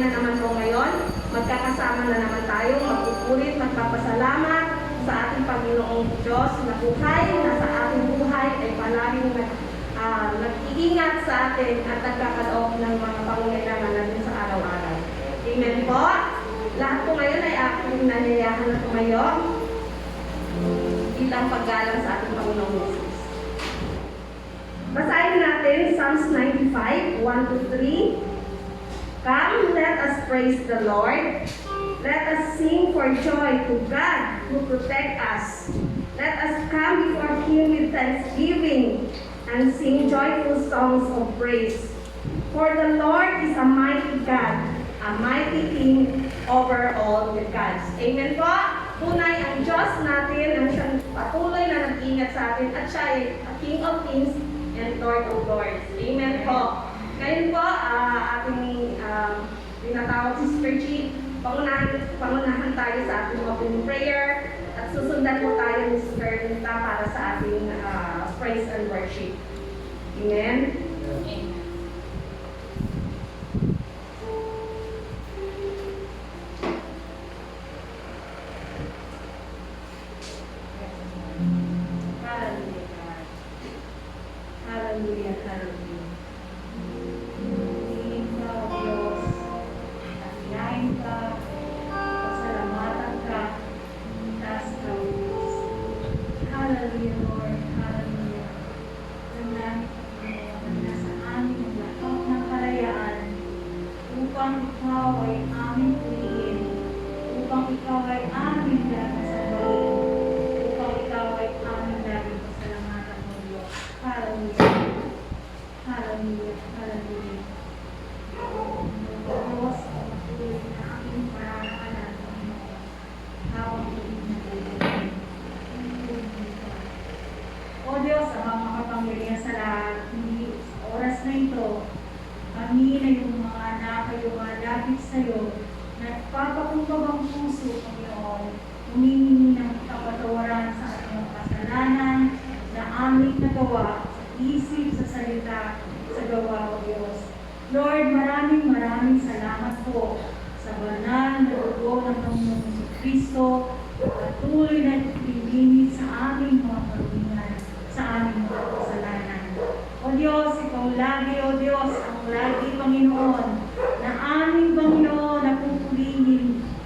na naman po ngayon. Magkakasama na naman tayo, magpupulit, magpapasalamat sa ating Panginoong Diyos na buhay, na sa ating buhay ay palaging nag-iingat sa atin at nagkakaloob ng mga pangangailangan natin sa araw-araw. Amen po. Lahat po ngayon ay aking nanayahan na tumayo bilang paggalang sa ating Panginoong Jesus. Basahin natin Psalms 95, 1-3. Come, let us praise the Lord. Let us sing for joy to God who protects us. Let us come before Him with thanksgiving and sing joyful songs of praise. For the Lord is a mighty God, a mighty King over all the gods. Amen po. Tunay ang Diyos natin ang siyang patuloy na nag-ingat sa atin at siya ay a King of Kings and Lord of Lords. Amen po. Ngayon po, ating tinatawag si Sister G, pangunahan tayo sa ating opening prayer at susundan po tayo ni Sister Nita para sa ating praise and worship. Amen? Amen. Hallelujah, hallelujah. Hallelujah, Lord. Hallelujah. Nandang Panginoon na sa amin ang lahat ng kalayaan upang Ikaw ay aming purihin, upang Ikaw ay aming dalasaluhin, upang Ikaw ay aming laging pasalamatan mo, Diyos. Hallelujah. Hallelujah. Hallelujah. Diyos, ang patuloy na aming pararakalan, Panginoon. Hawang tuloy na buhay. O Diyos, ang makapangyarihan sa lahat, hindi sa oras na ito, kami na yung mga anak ay lumalapit sa iyo, nagpapakumbag ang puso, Panginoon, humihingi ng kapatawaran sa ating kasalanan na aming nagawa, sa isip, sa salita, sa gawa, O Diyos. Lord, maraming salamat po sa banal na dugo ng Panginoong Kristo, patuloy na pinilingit sa aming mga paghingan, sa aming mga kasalanan. O Diyos, Ikaw lagi, O Diyos, ang lagi, Panginoon, na aming Panginoon na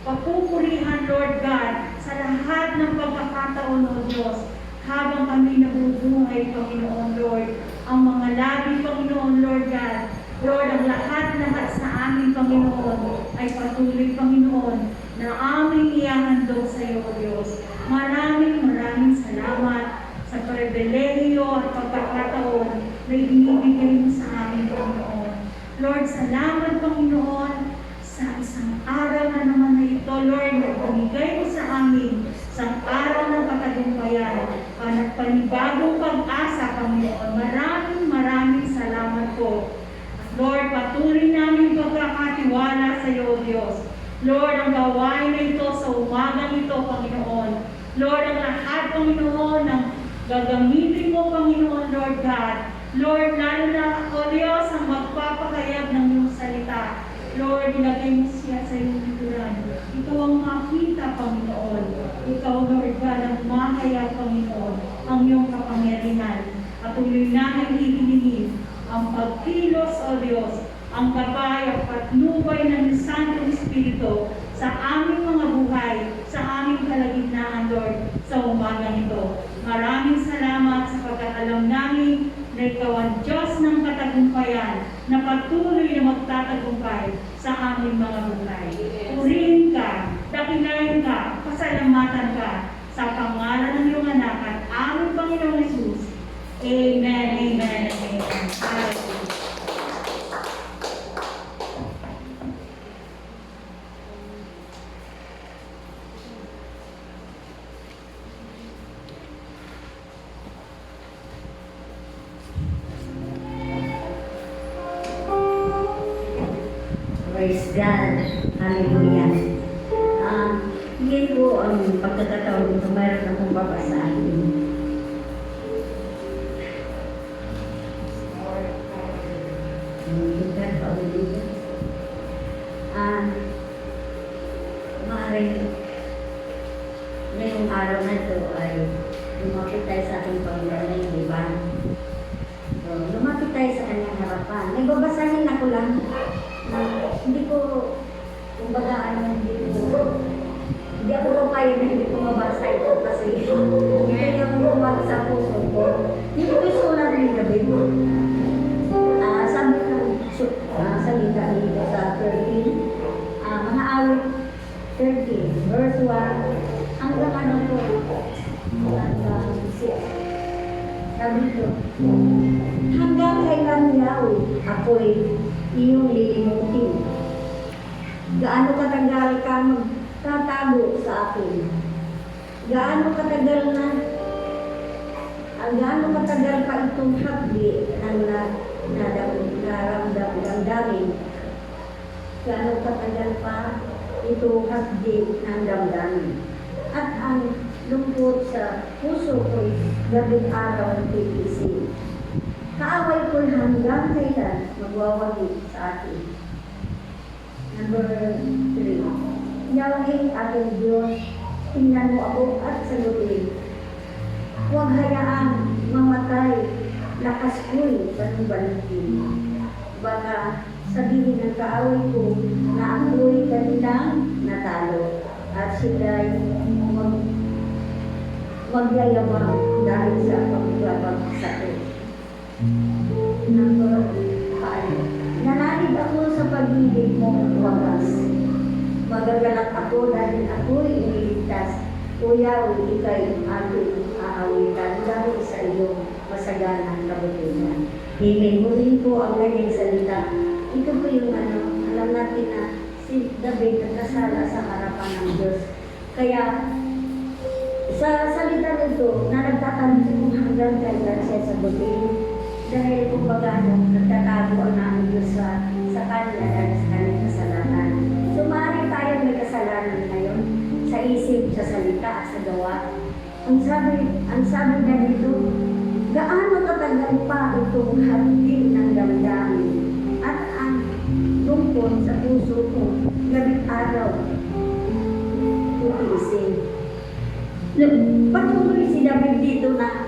papupurihan, Lord God, sa lahat ng pagkakataon, O Diyos, habang kami nabubuhay, Panginoon, Lord, ang mga labi, Panginoon, Lord God, Lord, ang lahat sa aming Panginoon ay patuloy, Panginoon, na aming ihahandog sa iyo, O Diyos. Maraming salamat sa pribilehiyo at pagkakataon na ibinibigay mo sa aming Panginoon. Lord, salamat, Panginoon, sa isang araw na naman na ito, Lord, na ibinigay mo sa amin, isang araw ng katagumpayan, panibagong pag-asa, Panginoon. Maraming salamat po. Lord, patuloy namin pagkakatiwala sa iyo, Diyos. Lord, ang gawain na ito sa umagang ito, Panginoon. Lord, ang lahat, Panginoon, ng gagamitin mo, Panginoon, Lord God. Lord, lalo na, O Diyos, ang magpapakayag ng iyong salita. Lord, ilagay mo siya sa iyong likuran. Ikaw ang makita, Panginoon. Ikaw, Lord God, ang mahayag, Panginoon, ang iyong kapangyarihan. Patuloy namin hihilingin ang pagkilos, O Diyos, ang gabay at patnubay ng Santong Espiritu sa aming mga buhay, sa aming kalagitnaan, Lord, sa umagang ito. Maraming salamat sa pagkakalam namin na Ikaw ang Diyos ng katagumpayan na patuloy na magtatagumpay sa aming mga buhay. Purihin ka, dakilain ka, pasalamatan ka sa pangalan ng iyong anak at aming Panginoong Jesus. Amen, amen, amen. Hallelujah. Praise God. Hallelujah. Ngayon po ang pagkakataon ito, mayroon akong babasahin. araw na ito ay lumapit tayo sa ating Panginoon, di ba? So, lumapit tayo sa kanyang harapan. May babasahin ako lang na hindi ko, kumbaga hindi ako papayag na hindi ko mabasa ito kasi hindi ako lumapit sa puso ko. Hindi ko gusto na rin gabi. Sabi ng salita nito sa 13, mga awit 13, verse 1, hanggang ano po, hanggang 6. Sabi ko, hanggang kailan Yahweh, ako'y iyong lilimutin. Gaano katagal ka magtatago sa akin? Gaano katagal pa itong hapdi ng naramdamin? Gaano katagal pa ito hapdi ng damdamin? At ang lungkot sa puso ko'y gabing araw ng titisig. Kaaway ko'y hanggang kailan magwawagi sa atin. Number 3. Yahweh aking Diyos, tingnan mo ako at sagutin. Huwag hayaang mamatay, lakas ko'y banubalikin. Baka sabihin ng kaaway ko na ako'y kanilang natalo at sila'y magyayabang dahil sa pagbabagsak ko. Number 5. Nanalig ako sa pag-ibig mong wagas. Magagalak ako dahil ako'y iniligtas. O Yahweh, ika'y aking aawitan dahil sa iyong masaganang kabutihan. Amen. Muli po ang ganyang salita. Ito po yung alam natin na si David nagkasala sa harapan ng Diyos. Kaya sa salita nito na nagtatanong kung hanggang kailan siya sagutin dahil kumbaga nagtatago ang aming Diyos sa kanya dahil sa kanyang kasalanan. So maaari tayong may kasalanan ngayon sa isip, sa salita, at sa gawa. Ang sabi na dito, gaano katagal pa itong hapdi ng damdamin at ang lungkot sa puso ko gabing araw tutiisin. Patuloy si David dito na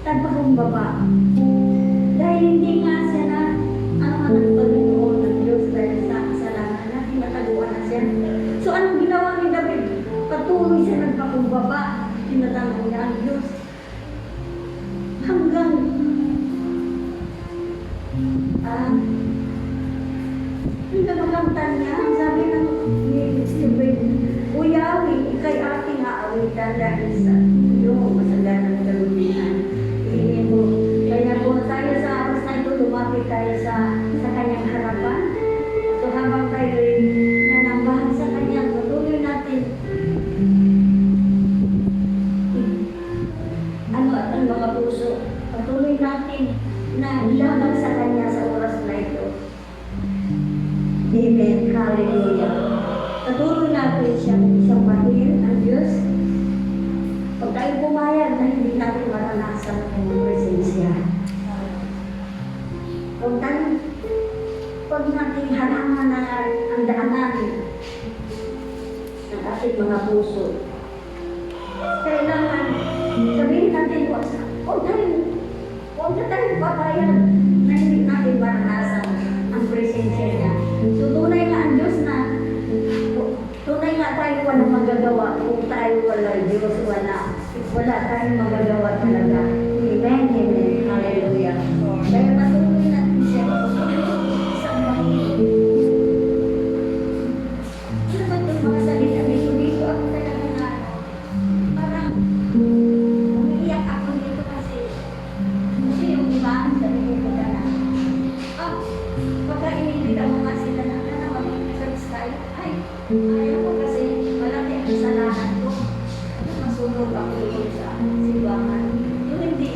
tagpakumbaba. Dahil hindi nga siya na nagpaginoon ng Diyos dahil sa kasalanan na tinataguan na siya. So anong ginawa ni David? Patuloy siya nagpakumbaba. Tinatanong niya ang Diyos. Hanggang makamtan niya, sabi ng David, O Yahweh, ika'y ating aawitan dahil sa iyong masaganang kabutihan. Hingin mo, kaya kung tayo sa oras na ito, lumapit tayo sa kanyang harapan. So habang tayo nanambahan sa kanya, patuloy natin at ang mga puso, patuloy natin na ilaban sa kanya sa oras na ito. Amen. Hallelujah. Patuloy natin siyang mahal ang Diyos. Pag tayo pumayag na hindi natin maranasan ang presensya. Pag natin halangan na ang daanan ng ating mga puso, kailangan sabihin natin, huwag na tayo papayag na hindi natin maranasan ang presensya niya. So tunay nga ang Diyos na tunay nga tayo walang magagawa kung tayo wala Diyos, wala tayong magagawa talaga. Amen, amen, hallelujah. Kaya patuloy natin siya, isang mahirap. Ano ba itong mga salita dito ako talaga na parang umiiyak ako dito kasi yung iba, sabi ko na pagka inibita mo nga sila na mag-service tayo, ayaw ko kasi malaki ang kasalanan ko. Masunog ako doon sa simbahan. Yung hindi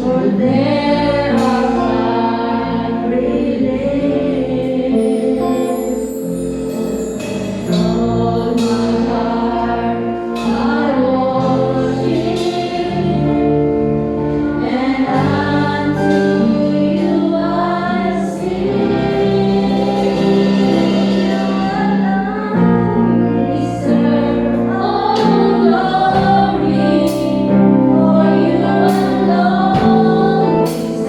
For there our heart relays. All my heart I worship, and unto you I sing. You alone deserve all glory, for you alone deserve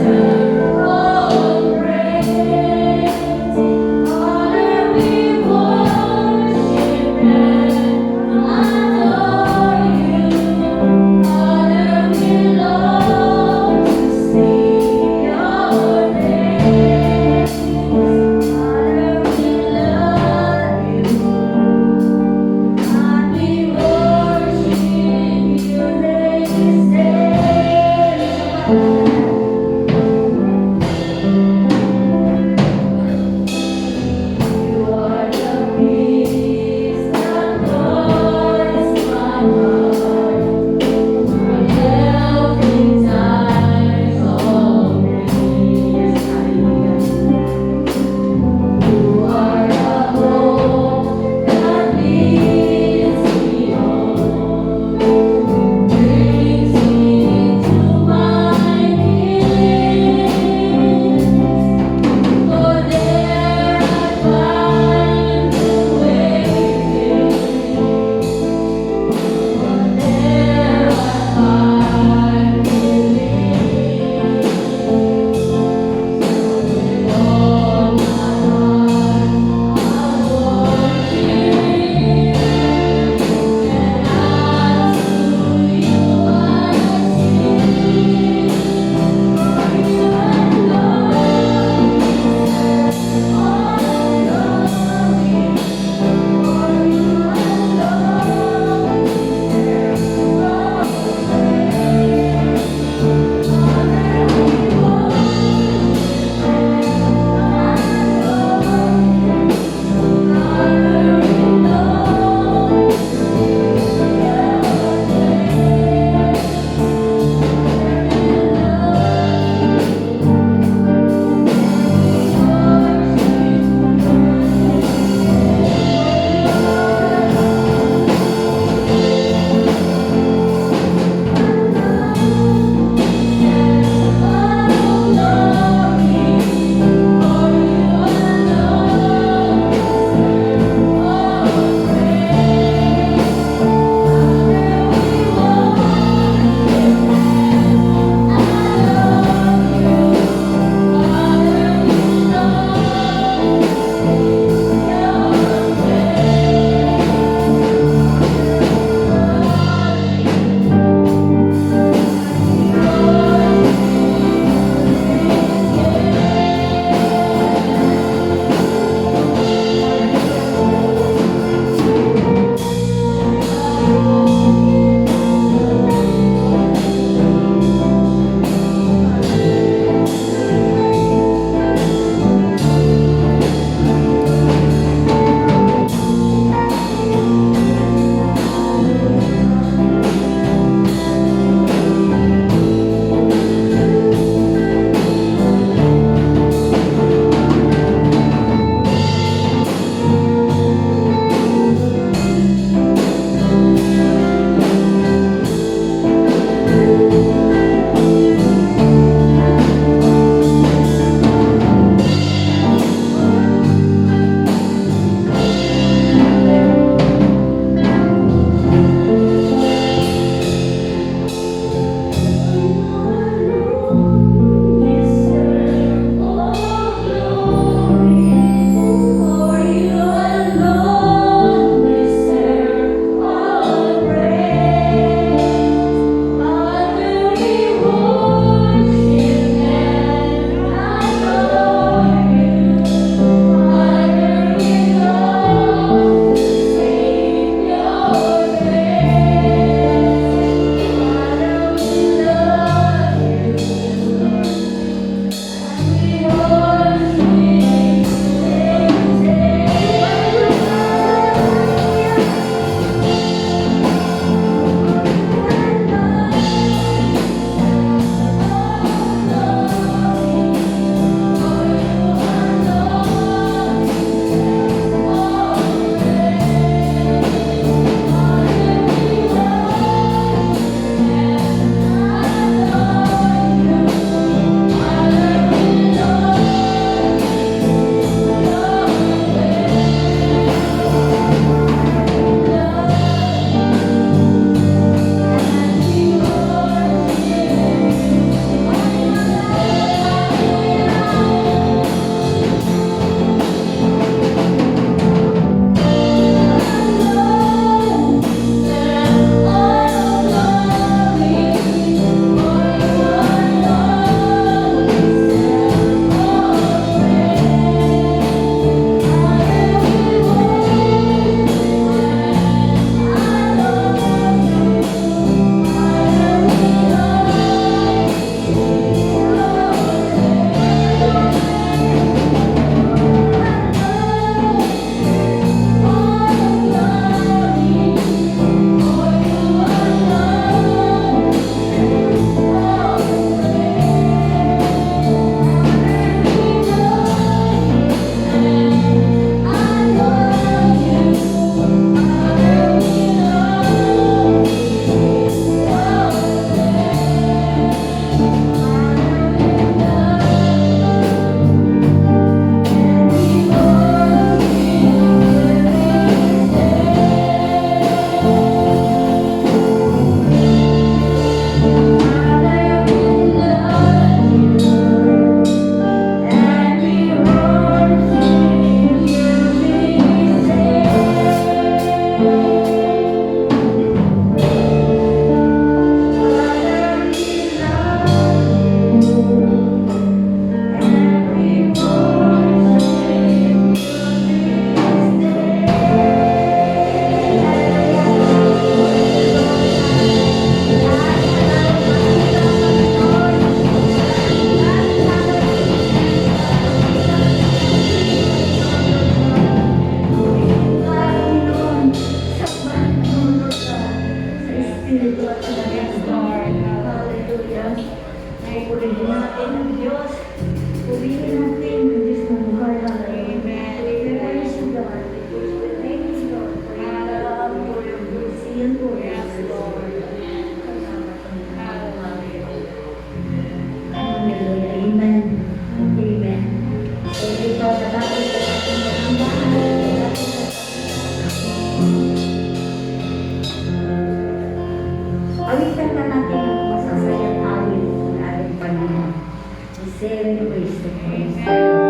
Purihin natin ang Diyos ng buhay na Amen. We praise you, God. We thank you, Lord, for your love, for your mercy, and for your Yes, Lord. Hallelujah. Amen. Amen. So, ito, natapos ko sa ating panambahan. Awitan na natin ang masasayang awit ng ating Panginoon. We sing praise to praise. And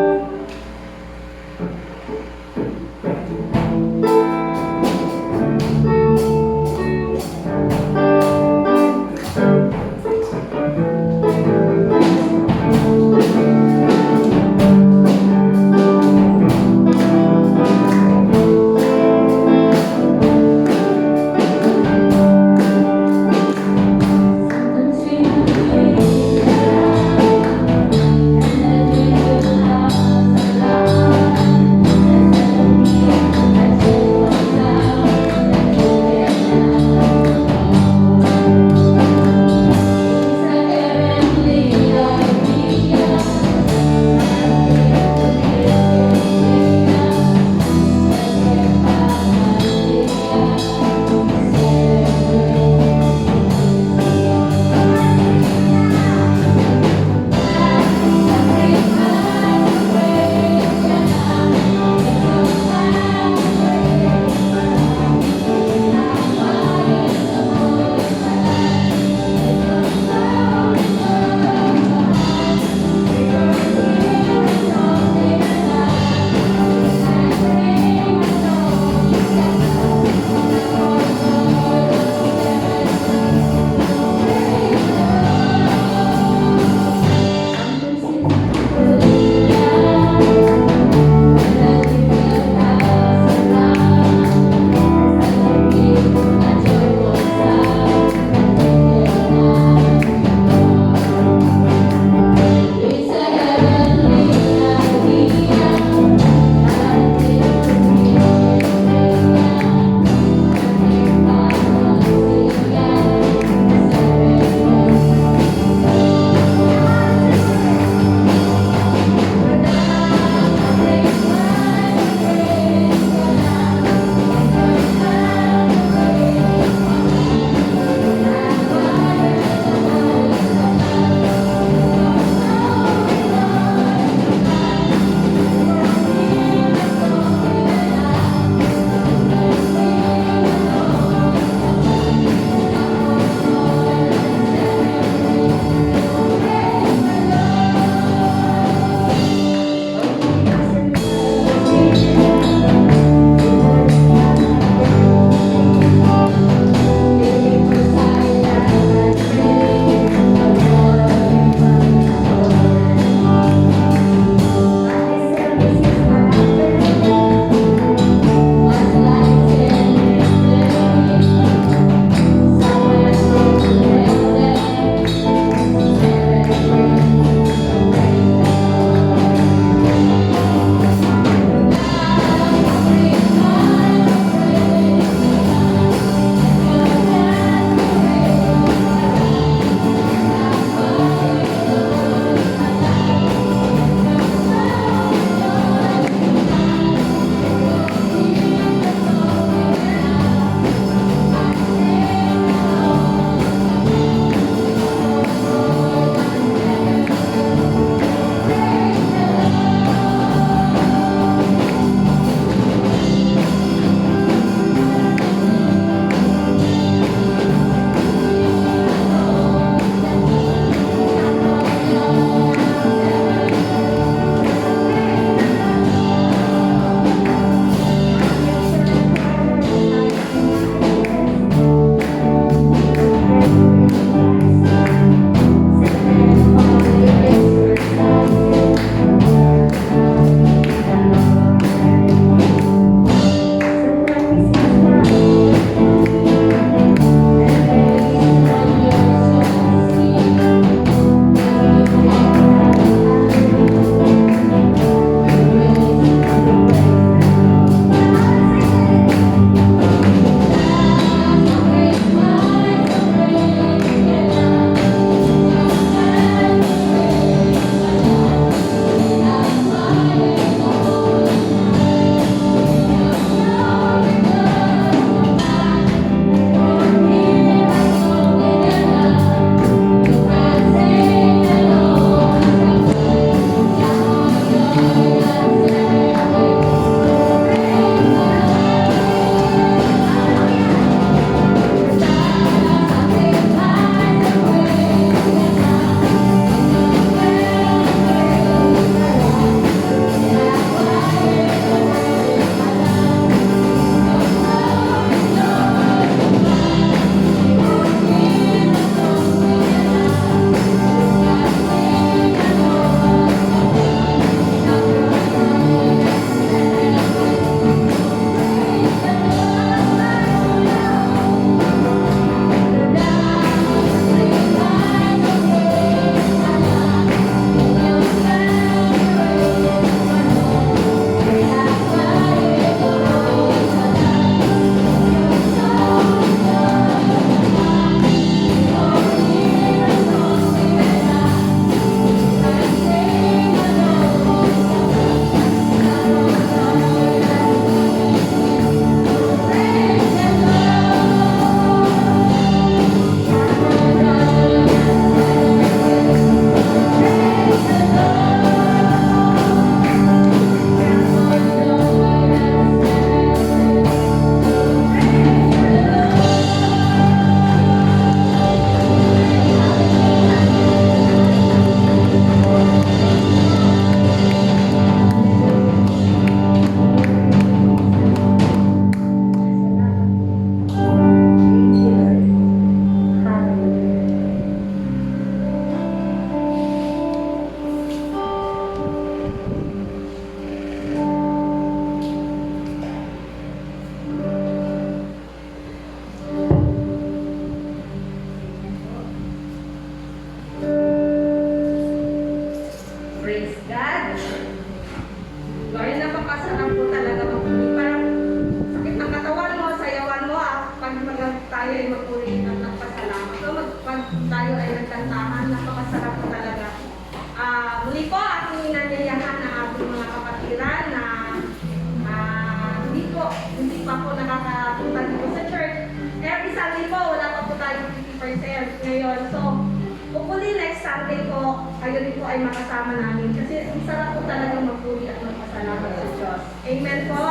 ay makasama namin. Kasi ang sarap po talaga magpuri at magpasalamat sa Diyos. Amen po.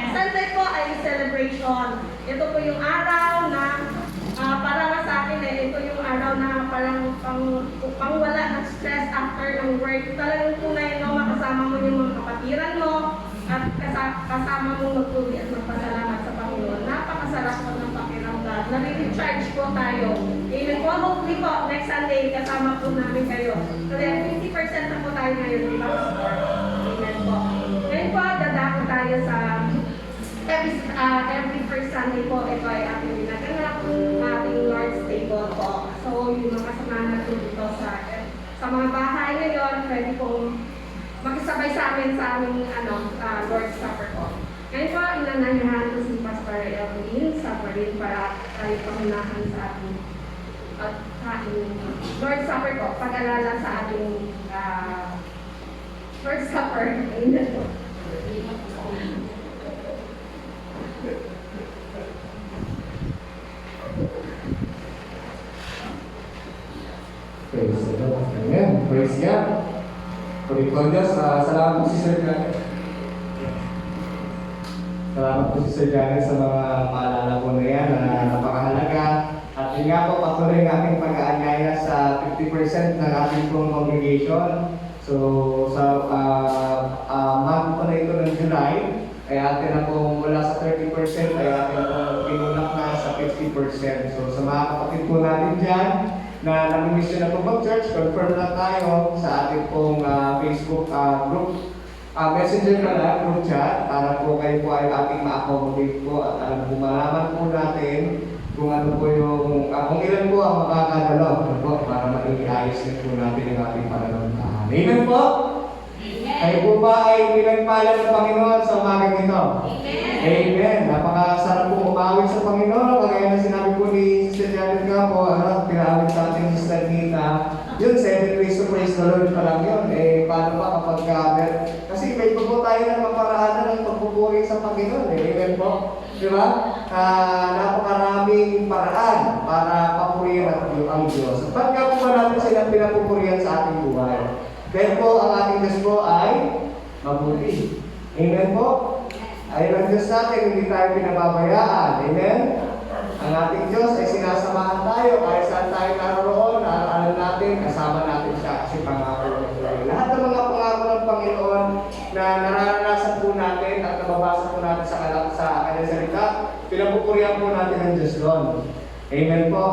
Sunday po ay celebration. Ito po yung araw na para nga sa akin ito yung araw na parang pangwala ng stress after ng work. Talagang tunay no, makasama mo yung mga kapatiran mo at kasama mo magpuri at magpasalamat sa Panginoon. Napakasarap po ng pakiramdam. Nare-recharge po tayo. Amen po. Hopefully po, next Sunday kasama po namin kayo. Kasi 50% na po tayo ngayon, di ba? Amen po. Ngayon po, dadako tayo sa every first Sunday po, ito ay ating ginaganap, ating Lord's Table po. So, yung mga kasama natin dito sa mga bahay ngayon, pwede pong makisabay sa amin sa aming Lord's Supper po. Ngayon po, inanayahan ko si Pastor Elvin sa parin para tayo pamunahan sa ating Lord's Supper po, pag-alala sa ating Lord's Supper. Amen po. Praise the Lord. Amen. Praise God. Puri po Diyos. Salamat po si Sir Janet. Salamat po si Sir Janet sa mga paalala po na yan na napakahalaga. At yun nga po, patuloy natin pag-aanyaya sa 50% ng ating pong congregation. So, sa month po na ito ng July, ay atin na po mula sa 30% ay atin po pinulak na sa 50%. So, sa mga kapatid po natin dyan, na nag-mission na po mag-church, confirm na tayo sa ating pong Facebook group. Messenger na lang, group chat, para po kayo po ay ating ma-accommodate po at alam po malaman po natin kung ano po yung, kung ilan po ang makakadalo po para maiayos din po natin ang ating pananampahan. Amen po? Amen. Kayo po ba ay pinagpala ng Panginoon sa umagang ito? Amen. Amen. Napakasarap po umawit sa Panginoon. Kagaya na sinabi po ni Sister Janet nga po, pinawit sa ating Sister Nita. Yun, 7 ways to praise the Lord pa lang yun. Paano pa kapag kasi may po tayo ng maparaan ng pagpupuri sa Panginoon. Amen po. Di ba? Napakaraming paraan para papurihan ang Diyos. Pagka po ba natin silang pinapupurihan sa ating buhay? Dahil po, ang ating Diyos po ay mabuti. Amen po? Ayun ang Diyos natin, hindi tayo pinababayaan. Amen? Ang ating Diyos ay sinasamahan tayo kahit saan tayo naroon, alam natin, kasama natin siya kasi pangako ng Panginoon. Lahat ng mga pangako ng Panginoon na nararanasan po natin at nababasa po natin sa kanyang salita, pinapupurihan po natin ang Diyos doon. Amen po?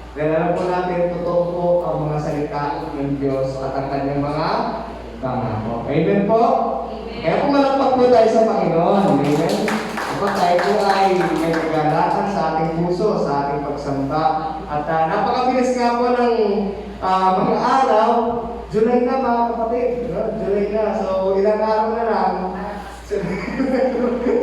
Dahil alam po natin, totoo po ang mga salita ng Diyos at ang kanyang mga pangako. Amen po? Amen. Kaya pumalakpak po tayo sa Panginoon. Amen? Kapag tayo po ay may kagalakan sa ating puso, sa ating pagsamba. At napakabilis nga po ng mga araw, July na mga kapatid. July na. So ilang araw na lang.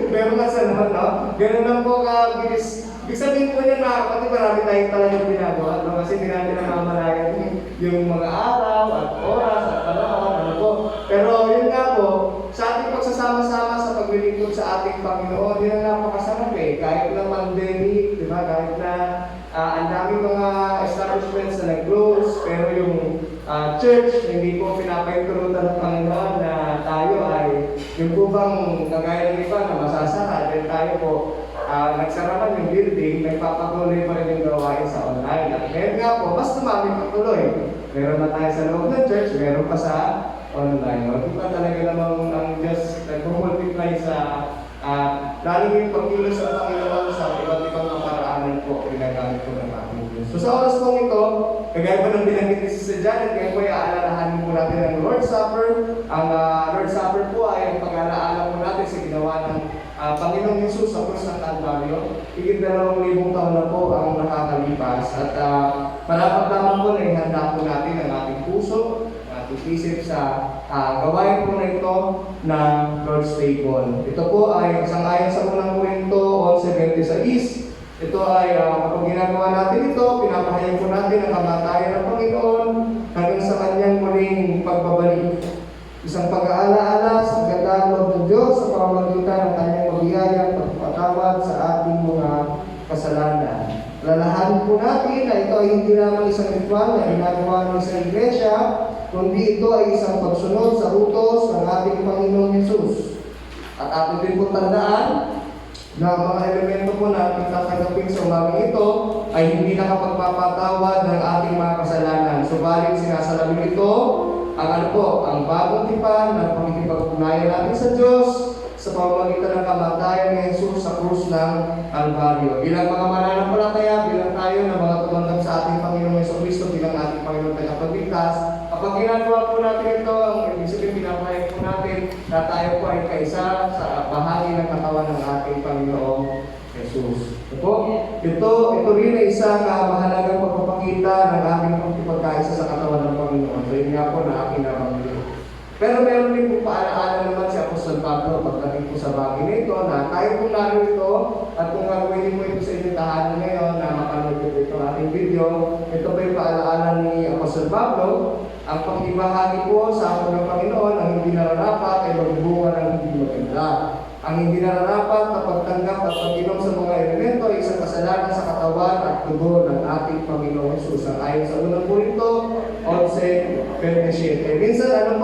Meron nga sa naman, no? Ganun lang po kabilis. Ibig sabihin po niya na kapatid, marami tayong talagang ginagawa. No? Kasi hindi natin namamalayan yung mga araw at oras at panahon. Ano po. Pero yun nga po, sa ating pagsasama-sama sa paglilingkod sa ating Panginoon, yun ang napakasarap eh. Kahit na pandemic, di ba? Kahit na ang daming mga establishments na nag-close, pero yung church, hindi po pinapahintulutan ng Panginoon na tayo ay yung po bang kagaya ng iba na masasara, dahil tayo po nagsarapan yung building, nagpapatuloy pa rin yung gawain sa online. At ngayon nga po, mas tumami patuloy. Meron na tayo sa loob ng church, meron pa sa online. O, di ba talaga namang ang Diyos nag-multiply sa lalo yung pagkilos ng Panginoon sa iba't ibang kaparaanan po ginagamit po ng ating Diyos. So sa oras pong ito, kagaya po ng binanggit ni Sister Janet, ngayon po ay aalalahanin po natin ang Lord's Supper. Ang Lord's Supper po ay ang pag-alaala po natin sa ginawa ng Panginoong Jesus sa krus ng Kalbaryo. Higit 2,000 taon na po ang nakakalipas. At malapat-laman po na ihanda po natin ang ating puso, ating isip sa gawain po na ito ng Lord's Table. Ito po ay isang ayon sa unang Korinto 11:26. Ito ay kapag ginagawa natin ito, pinapahayag po natin ang kamatayan ng Panginoon hanggang sa kanyang muling pagbabalik. Isang pag-aalaala sa gandang loob ng Diyos sa pamamagitan ng kanyang mabiyayang pagpapatawad sa ating mga kasalanan. Lalahanin po natin na ito ay hindi lamang isang ritual na ginagawa ng isang iglesia, kundi ito ay isang pagsunod sa utos ng ating Panginoong Hesus. At atin din po tandaan na ang mga elemento po na ating tatanggapin sa umagang ito ay hindi nakapagpapatawad ng ating mga kasalanan. Subalit sinasalamin ito ang ang bagong tipan ng pagkikipag-ugnayan natin sa Diyos sa pamamagitan ng kamatayan ni Jesus sa krus ng Kalbaryo. Bilang mga mananampalataya, bilang tayo na mga tumanggap sa ating Panginoong Jesucristo bilang ating Panginoong tagapagligtas, kapag ginagawa po natin ito, ang ibig sabihin pinapahayag po natin na tayo po ay kaisa sa bahagi ng katawan ng ating Panginoong Jesus. Ito rin ay isang mahalagang pagpapakita ng ating pagkakaisa sa katawan ng Panginoon. So yun nga po na aking nabanggit. Pero meron din po paalaala naman si Apostol Pablo pagdating po sa bagay nito na tayo po narito at kung gagawin mo ito sa inyong tahanan ngayon na mapanood ko ito ating video, ito po yung paalaala ni Apostol Pablo. Ang pag-ibahagi po sa ako ng Panginoon ang hindi nararapat ay magbubunga ng hindi maganda. Ang hindi nararapat na pagtanggap at pag-inom sa mga elemento ay isang kasalanan sa katawan at dugo ng ating Panginoong Jesus. Ang ayon sa unang Korinto 11:27. Minsan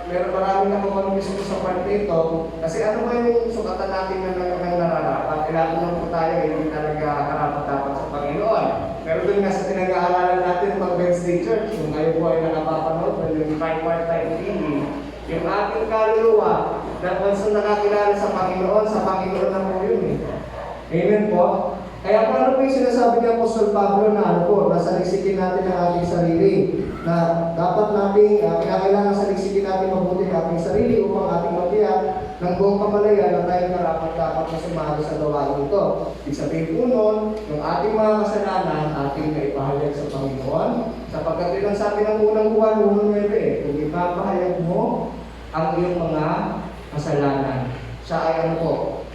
meron maraming nakukonfuse ko sa parte ito kasi ano ba yung sukatan natin ng nararapat? Kailangan lang po tayo hindi talaga karapat-dapat sa Panginoon. Pero doon nga sa pinag-aaralan natin pag Wednesday Church, kung kayo po ay nakapapanood ng yung Time TV, yung ating kaluluwa na kung nakakilala sa Panginoon na po yun eh. Amen po? Kaya kung ano po yung sinasabi ni Apostol Pablo na salisikin natin ang ating sarili, na dapat nating kailangan salisikin natin mabuti ang ating sarili upang ating matiyak ng buong kamalayan na tayo karapat-dapat na sumali sa gawain ito. Ibig sabihin po nun, yung ating mga kasalanan, ating naipahayag sa Panginoon, sapagkat yun ang sabi ng unang Juan 1:9, kung ipapahayag mo ang iyong mga kasalanan, siya ay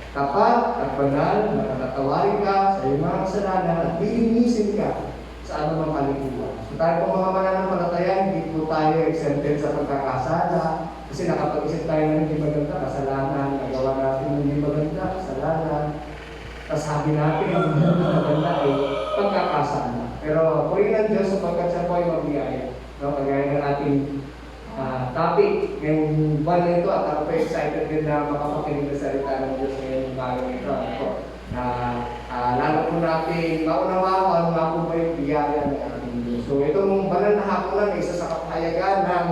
tapat at banal, nakakatawarin ka sa iyong mga kasalanan at lilinisin ka sa anumang kalikuan. So tayo po mga mananampalataya, hindi po tayo exempted sa pagkakasala kasi nakapag-isip tayo ng hindi maganda, kasalanan, nagawa natin ng hindi maganda, kasalanan. Tapos sabi natin, ang hindi maganda ay pagkakasala. Pero purihin ang Diyos sapagkat siya po ay magbiyaya. No? Kagaya ng ating topic ngayong buwan na ito at ako po excited din na makapakinig na salita ng Diyos ngayong bago ito. Lalo po natin maunawa kung ano nga po ba yung biyaya ng ating Diyos. So itong banal na hapunan ay isa sa kapahayagan ng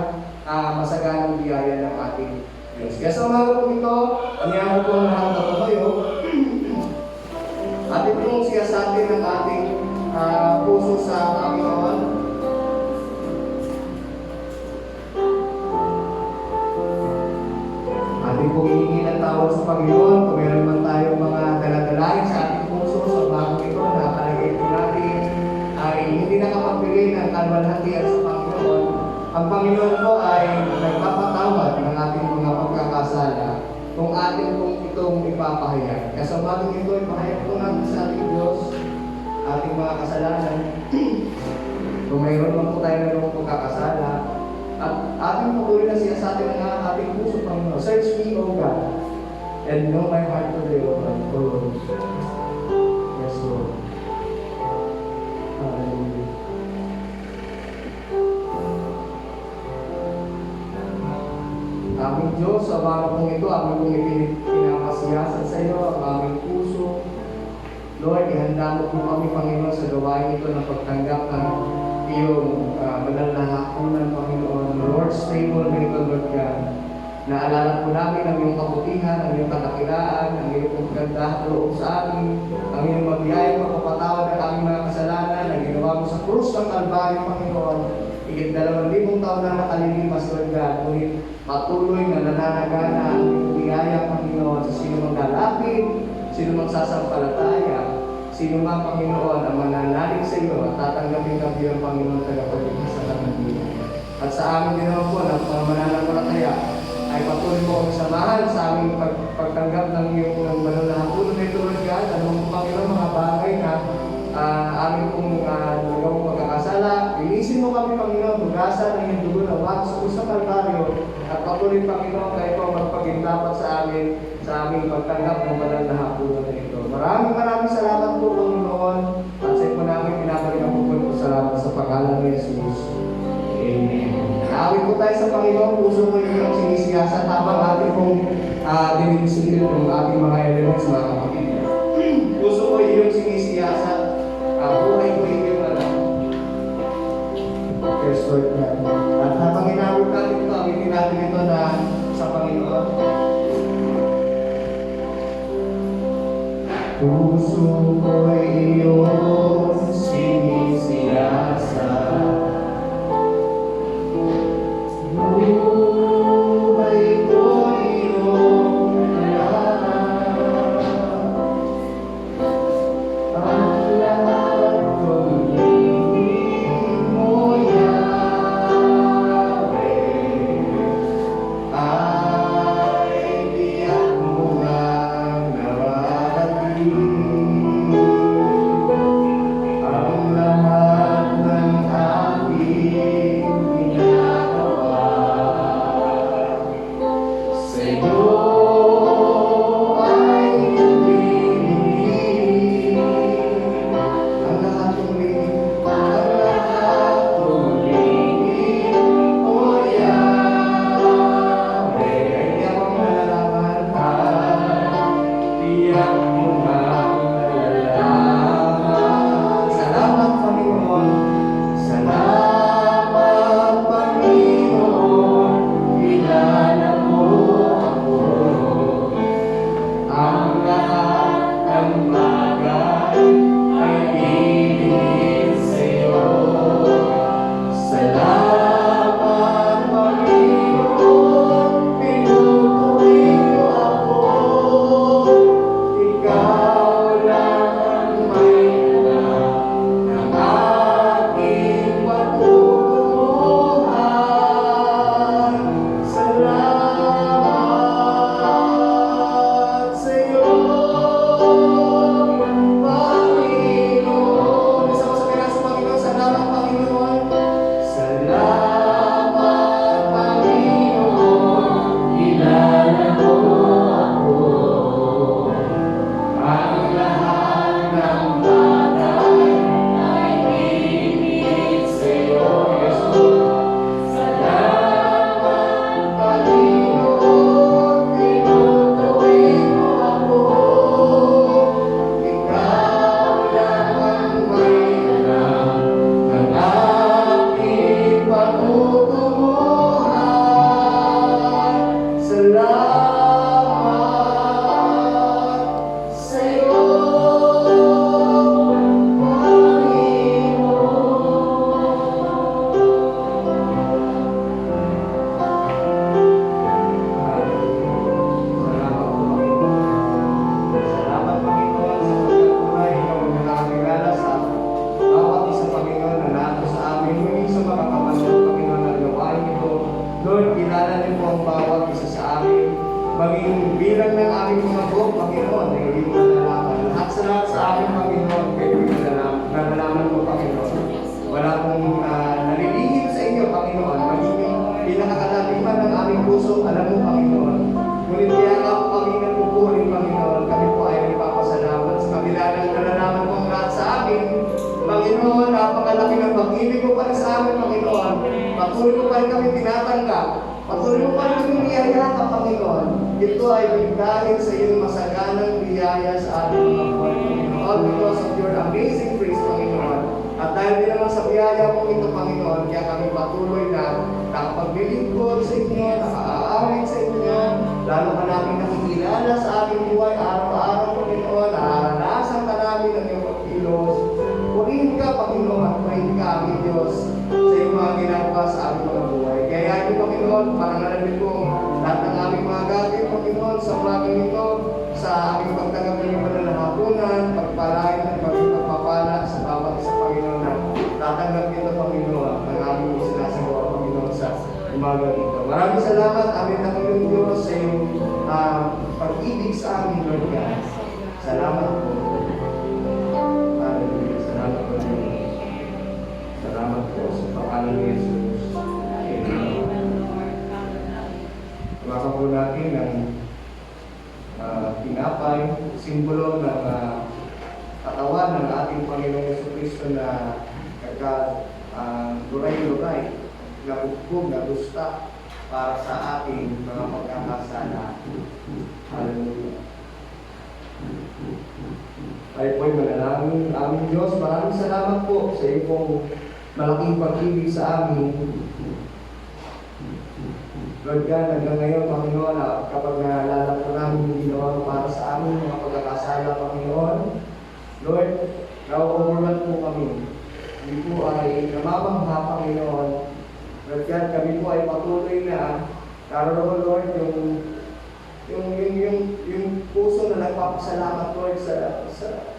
masaganang biyaya ng ating Diyos. Kaya sa umaga po ito, anihan po ang lahat na tumayo. Atin pong siyasatin ng ating puso sa Panginoon. Ating pong hihingi ng tawad sa Panginoon kung meron man tayong mga daladalahin sa ating puso sa bagong ito na nakalagay po natin ay hindi nakapagbigay ng kalwalhatian sa Panginoon. Ang Panginoon po ay nagpapatawad ng ating mga pagkakasala kung ating pong itong ipapahayag. Kaya sa bagong ito, ipahayag po natin sa ating Diyos ating mga kasalanan. Kung mayroon man po tayo ng pagkakasala, at ating patuloy na siya sa atin ng ating puso, Panginoon. Search me, O God, and know my heart today, O Lord. Yes, Lord. Hallelujah. Aming Diyos, sa mga pong ito, aming pong pinapasiyasan sa iyo, ang aming puso. Lord, ihanda mo po kami, Panginoon, sa gawain ito ng pagtanggap ng iyong banal na hapunan, Panginoon. Lord's table nito, Lord God. Naalala po namin ang iyong kabutihan, ang iyong katakilaan, ang iyong pagkanda loob sa amin, ang iyong magbiyayang mapapatawad ng aming mga kasalanan na ginawa mo sa krus ng Kalbaryo, Panginoon. Higit 2,000 taon na nakalilipas, Lord God. Ngunit patuloy na nananagana ang iyong biyaya, Panginoon, sa sino mang lalapit, sino mang sasampalataya, sino man, Panginoon, ang mananalig sa iyo at tatanggapin ka bilang Panginoon tagapagligtas sa kanila. At sa amin din naman po ng mga mananampalataya ay patuloy mo kami samahan sa aming pagtanggap ng iyong banal na hapunan na ito, Lord God. Anong Panginoon, mga bagay na aming kong nagawang pagkakasala. Ilisin mo kami, Panginoon, tugasan ng iyong dugo na wag sa kusang Kalbaryo. At patuloy, Panginoon, kayo po magpagintapat sa amin sa aming pagtanggap ng banal na hapunan na ito. Maraming salamat po, Panginoon. At sa ito namin pinabalik ang pupulong salamat sa pangalan ni Jesus. Amen. tayo sa Panginoon, puso ko yung sinisiyasa habang ating pong dinidisilin ng ating mga elements, mga kapatid. Puso ko yung sinisiyasa, buhay ko yung alam. Yes, Lord God. At habang inabot natin ito, aminin natin ito na sa Panginoon. Puso ko iyong sinisiyasa. Buhay ko iyong alam. Ang lahat kong hingin mo, Yahweh, ay tiyak mo ngang nararating. Ang lahat ng aking ginagawa sa'yo ay ibinigay. Ang lahat kong hingin, o Yahweh, ay tiyak mong nalalaman, tiyak mo ngang nalalaman. Salamat, Panginoon. Salamat, Panginoon. Kilala mo ako. Ang lahat ng bagay ay ibig sa'yo. Salamat, Panginoon. Pinutuloy mo ako. Ikaw lang ang may alam ng aking patutunguhan. Salamat sa'yo, Panginoon. Isa ko sa pinasa, Panginoon. Salamat, Panginoon. Salamat, Panginoon. Kilala mo ako. Ang lahat ng bagay ay ibig sa'yo, Jesus. Salamat, Panginoon. Pinutuloy mo ako. Ikaw lang ang may alam ng aking patutunguhan. Salamat sa'yo, Salamat, Panginoon, sa pagkakulay ng nakakilala sa bawat isa, Panginoon, na nato sa amin. Muli sa mga kapatid, Panginoon, na gawain ito. Lord, kilala niyo po ang bawat isa sa amin. Maging bilang ng aming mga buhok, Panginoon, ay hindi mo nalalaman. Lahat sa amin, Panginoon, kayo nalalaman mo, Panginoon. Wala pong nalilihim sa inyo, Panginoon. Magiging pinakakalaliman ng aming puso, alam mo, Panginoon. Ngunit kaya nga po kami nagpupunin, Panginoon. Kami po ay nagpapasalamat sa kabila ng nalalaman mo ang lahat sa amin. Panginoon, napakalaki ng pag-ibig mo pa rin sa amin, Panginoon. Patuloy mo pa rin kami tinatanggap. Patuloy mo pa rin kami niyayaka, Panginoon. Ito ay dahil sa iyong masaganang biyaya sa ating mga buhay, Panginoon. All because of your amazing grace, Panginoon. At dahil din naman sa biyaya mo ito, Panginoon, kaya kami patuloy na nakapaglilingkod sa inyo, nakaaawit sa inyo, lalo ka namin nakikilala sa ating buhay araw-araw, Panginoon, nararanasan ka namin ang iyong pagkilos. Purihin ka, Panginoon, purihin ka, aming Diyos, sa iyong mga ginagawa sa aming mga buhay. Kaya ito, Panginoon, parangalan ko lahat ng aming mga gagawin, Panginoon, sa umagang ito, sa aming pagtanggap ng iyong banal na hapunan, pagpalain at pagpapala sa bawat isa, Panginoon, na tatanggap ito, Panginoon, ng aming sinasagawa, Panginoon, sa umagang ito. Maraming salamat, aming Panginoon Diyos, sa iyong pag-ibig sa amin, Lord God. Salamat po. Hallelujah. Salamat po, Diyos. Salamat po sa pangalan ni Jesus. Amen. Tumakan po natin ng tinapay, simbolo ng katawan ng ating Panginoong Jesucristo na nagka-luray-luray, nabukbog, nabusog. parusa para sa ating mga pagkakasala. Hallelujah. Tayo po'y manalangin. Aming Diyos, maraming salamat po sa iyong malaking pag-ibig sa amin. Lord God, hanggang ngayon, Panginoon, kapag naalala po namin yung ginawa mo para sa amin, mga pagkakasala, Panginoon, Lord, na-overwhelm po kami. Kami po ay namamangha, Panginoon. Lord God, kami po ay patuloy na naroon, Lord, yung puso na nagpapasalamat, Lord, sa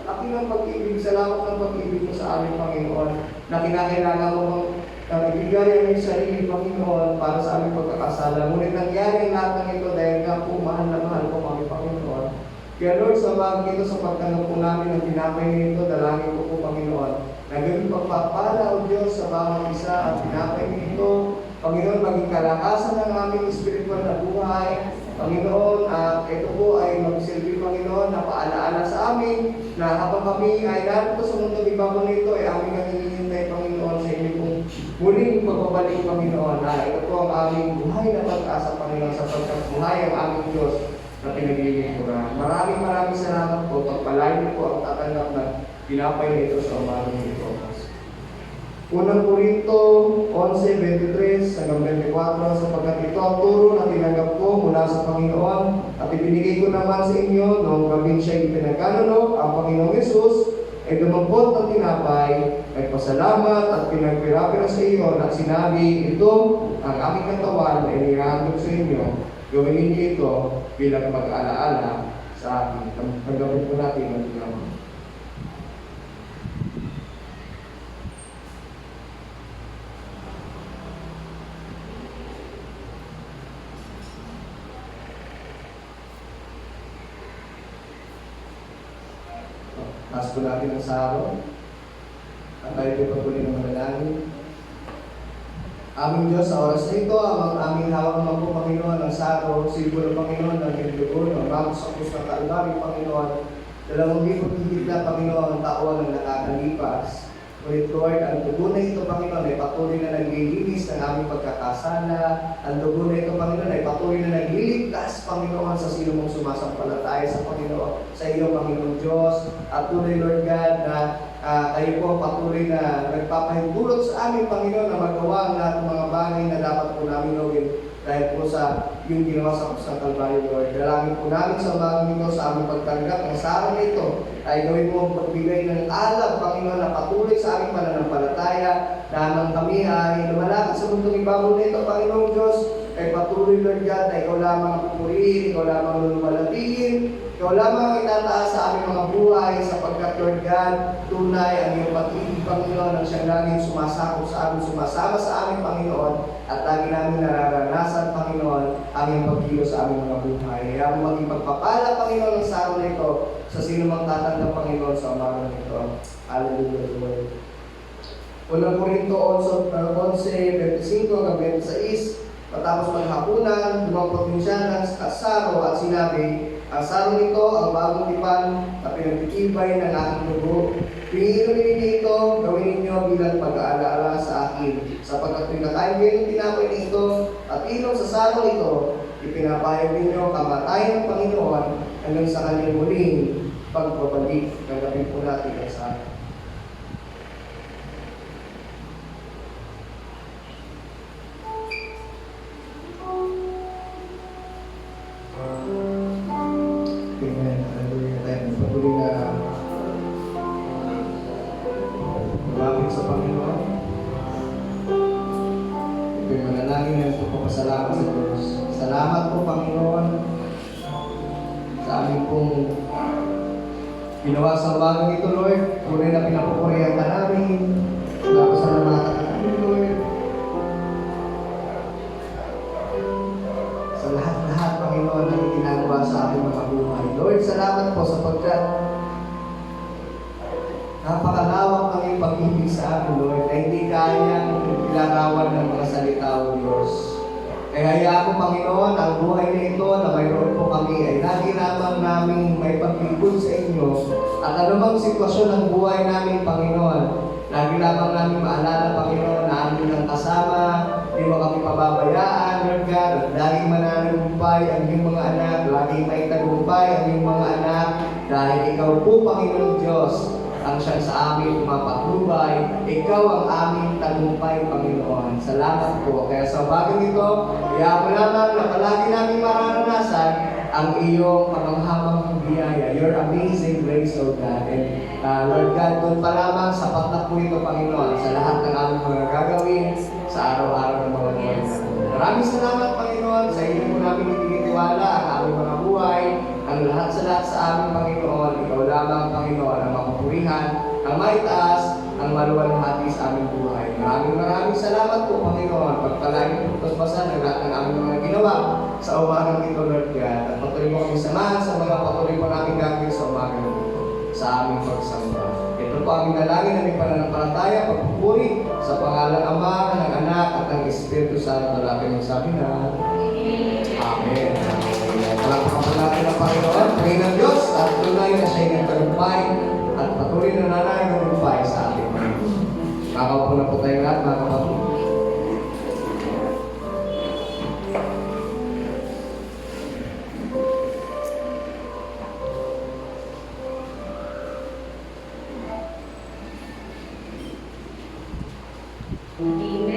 laki ng pag-ibig, salamat ng pag-ibig mo sa aming Panginoon, na kinakailangan mo ibigay ang iyong sarili, Panginoon, para sa aming pagkakasala. Ngunit nangyari ang lahat ng ito dahil nga po mahal na mahal po kami, Panginoon. Kaya Lord, sa mga ito, sa pagtanong po namin ng tinapay nito, dalangin ko po, Panginoon, na gawin pagpapala, O Diyos, sa bawat isa at tinapay nito, Panginoon, maging kalakasan ng aming spiritual na buhay. Panginoon, ito po ay magsilbi, Panginoon, na paalaala sa amin na habang kami ay narito sa mundo ibabaw nito, ay aming nanginihintay, Panginoon, sa inyo pong muling pagbabalik, Panginoon, na ito po ang aming buhay na pag-asa, Panginoon, sapagkat buhay ang aming Diyos na pinaglilingkuran. Maraming salamat po. Pagpalain po ang tatanggap na pinapay nito sa umagang ito. Unang Korinto 11:23 hanggang 24, sapagkat ito ang turo na tinanggap ko mula sa Panginoon at ibinigay ko naman sa inyo noong gabing siya ipinagkaloob ang Panginoong Yesus ay dumampot ng tinapay, nagpasalamat at pinagpirapira sa iyo at sinabi, ito ang aking katawan ay nihandog sa inyo. Gawin ninyo ito bilang pag-alaala sa akin. Tanggapin po natin ang tinapay. Taas po natin ang saro. At tayo po pagpuli ng manalangin. Aming Diyos, sa oras na ito, ang aming hawak naman po, Panginoon, ang saro, simbolo, Panginoon, ng Pilipinon, ang ramos sa krus ng Kalbaryo, Panginoon, 2,000 higit na, Panginoon, taon ang nakakalipas. Ngunit Lord, ang dugo na ito, Panginoon, ay patuloy na naglilinis ng aming pagkakasala. Ang dugo na ito, Panginoon, ay patuloy na nagliligtas, Panginoon, sa sino mong sumasampalataya sa Panginoon, sa iyo, Panginoon Diyos. At tuloy, Lord God, na kayo po patuloy na nagpapahintulot sa amin, Panginoon, na magawa ang lahat ng mga bagay na dapat po namin gawin dahil po sa yung ginawa sa krus ng Kalbaryo, Lord. Dalangin po namin sa umagang ito sa aming pagtanggap ng saro na ito ay gawin mo ang pagbigay ng alab, Panginoon, na patuloy sa aming pananampalataya na nang kami ay lumalakad sa mundong ibabaw na ito, Panginoong Diyos, ay patuloy, Lord God, na ikaw lamang ang pupurihin, ikaw lamang ang lumalatiin, ikaw lamang ang itataas sa aming mga buhay sapagkat, Lord God, tunay ang iyong pag-ibig, Panginoon, ang siyang laging sumasakop sa amin, sumasama sa aming Panginoon, at lagi namin nararanasan, Panginoon, ang iyong pagkilos sa aming mga buhay. Kaya mo maging pagpapala, Panginoon, ang saro na ito sa sino mang tatanggap, Panginoon, sa umagang ito. Hallelujah, Lord. Unang Korinto 11:25 hanggang 26, matapos maghapunan, dumampot din siya ng saro at sinabi, ang saro nito ang bagong tipan na pinagtitibay ng aking dugo. Pingiinumin ninyo ito, gawin ninyo bilang pag-aalaala sa akin. Sapagkat pinakain kayo ng tinapay nito at inom sa saro ito, ipinapayag ninyo kamatayan ng Panginoon hanggang sa kanyang muling pagbabalik. Gagawin po natin ang saro. Amen. Hallelujah. Tayo patuloy na lumapit sa Panginoon. Ito'y manalangin na pagpapasalamat sa Diyos. Salamat po, Panginoon, sa aming pong ginawa sa umagang ito, Lord. Tunay na pinapupurihan ka namin. Napasalamatan ka namin, Lord. Sa lahat-lahat, Panginoon, na ginagawa sa ating mga buhay. Lord, salamat po sapagkat napakalawak ang iyong pag-ibig sa amin, Lord, na hindi kayang ilarawan ng mga salita, O Diyos. Kaya hayaan mo, Panginoon, ang buhay na ito na mayroon po kami ay nahirapan namin may paglingkod sa inyo. At anumang sitwasyon ng buhay namin, Panginoon, lagi lamang namin maalala, Panginoon, na amin ang kasama, Hindi mo kami pababayaan, Lord God, at laging mananagumpay ang iyong mga anak, laging maitagumpay ang iyong mga anak, dahil ikaw po, Panginoon Diyos, ang siyang sa amin mapatnubay. Ikaw ang aming tagumpay, Panginoon. Salamat po. Kaya sa bagay ito, kaya mo lamang na palagi namin mararanasan ang iyong pamanghamang biyaya. Your amazing grace, O God. And Lord God, doon pa lamang sapat na po ito, Panginoon, sa lahat ng aming mga gagawin sa araw-araw ng mga buhay natin. Maraming salamat, Panginoon, sa inyo po namin itinitiwala ang aming mga buhay, ang lahat sa aming Panginoon. Ikaw lamang, Panginoon, ang makapurihan, ang maitaas, ang maluwalhati sa aming buhay. Maraming salamat po, Panginoon. Pagpalain po paspasan ang lahat ng aming mga ginawa sa umagang ito, Lord God. At patuloy mo kami samahan sa mga patuloy po namin gagawin sa umagang ito, sa aming pagsamba. Ito po aming dalangin na may pananampalataya, pagpupuri sa pangalan ng Ama, ng Anak, at ng Espiritu Santo. Natin magsabi na, Amen. Palakpakan po natin ang Panginoon, Panginoon Diyos, at tunay na siya'y nagtagumpay at patuloy na nananagumpay sa ating Panginoon. Kakaupo na po tayong lahat, mga kapatid. Amen.